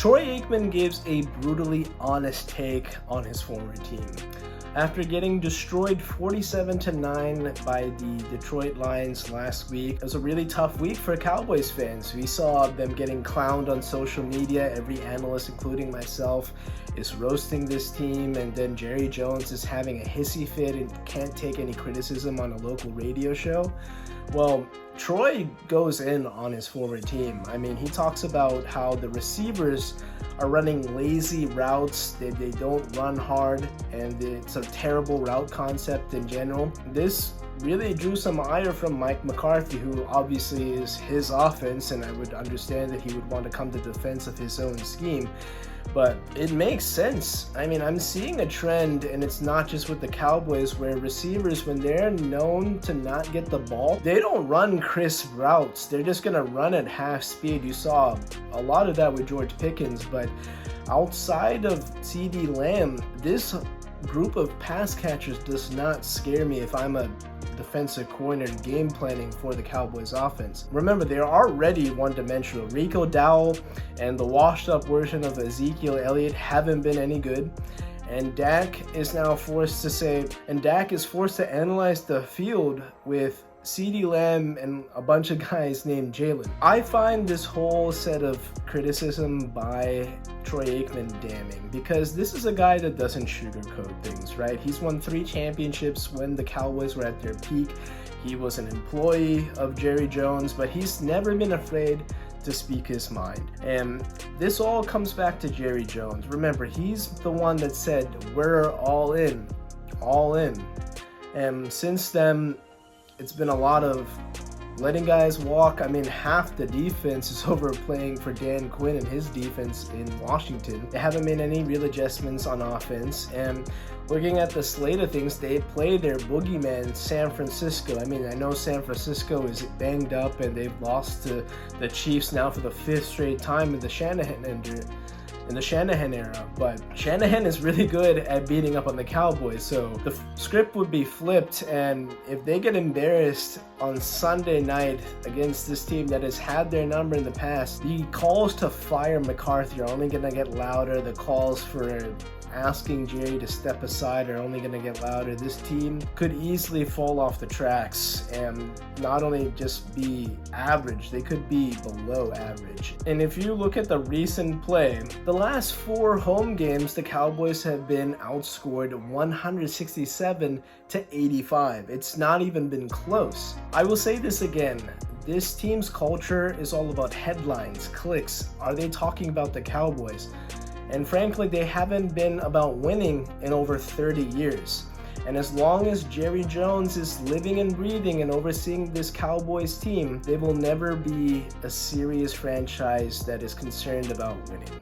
Troy AIkman gives a brutally honest take on his former team. After getting destroyed 47-9 by the Detroit Lions last week, it was a really tough week for Cowboys fans. We saw them getting clowned on social media. Every analyst, including myself, is roasting this team, and then Jerry Jones is having a hissy fit and can't take any criticism on a local radio show. Well, Troy goes in on his former team. I mean, he talks about how the receivers are running lazy routes, they don't run hard, and it's a terrible route concept in general. This really drew some ire from Mike McCarthy, who obviously is his offense, and I would understand that he would want to come to defense of his own scheme. But it makes sense. I mean, I'm seeing a trend, and it's not just with the Cowboys, where receivers, when they're known to not get the ball, they don't run crisp routes. They're just going to run at half speed. You saw a lot of that with George Pickens, but outside of CeeDee Lamb, this group of pass catchers does not scare me if I'm a defensive corner game planning for the Cowboys offense. Remember, they're already one-dimensional. Rico Dowell and the washed-up version of Ezekiel Elliott haven't been any good. And Dak is now forced to analyze the field with CeeDee Lamb and a bunch of guys named Jalen. I find this whole set of criticism by Troy Aikman damning, because this is a guy that doesn't sugarcoat things, right? He's won 3 championships when the Cowboys were at their peak. He was an employee of Jerry Jones, but he's never been afraid to speak his mind. And this all comes back to Jerry Jones. Remember, he's the one that said, "We're all in, all in." And since then, it's been a lot of letting guys walk. I mean, half the defense is over playing for Dan Quinn and his defense in Washington. They haven't made any real adjustments on offense. And looking at the slate of things, they play their boogeyman, San Francisco. I mean, I know San Francisco is banged up and they've lost to the Chiefs now for the 5th straight time in the Shanahan era, but Shanahan is really good at beating up on the Cowboys, so the script would be flipped, and if they get embarrassed on Sunday night against this team that has had their number in the past, the calls to fire McCarthy are only going to get louder. The calls for asking Jerry to step aside are only going to get louder. This team could easily fall off the tracks and not only just be average, they could be below average. And if you look at the recent play, the last 4 home games, the Cowboys have been outscored 167-85. It's not even been close. I will say this again. This team's culture is all about headlines, clicks. Are they talking about the Cowboys? And frankly, they haven't been about winning in over 30 years. And as long as Jerry Jones is living and breathing and overseeing this Cowboys team, they will never be a serious franchise that is concerned about winning.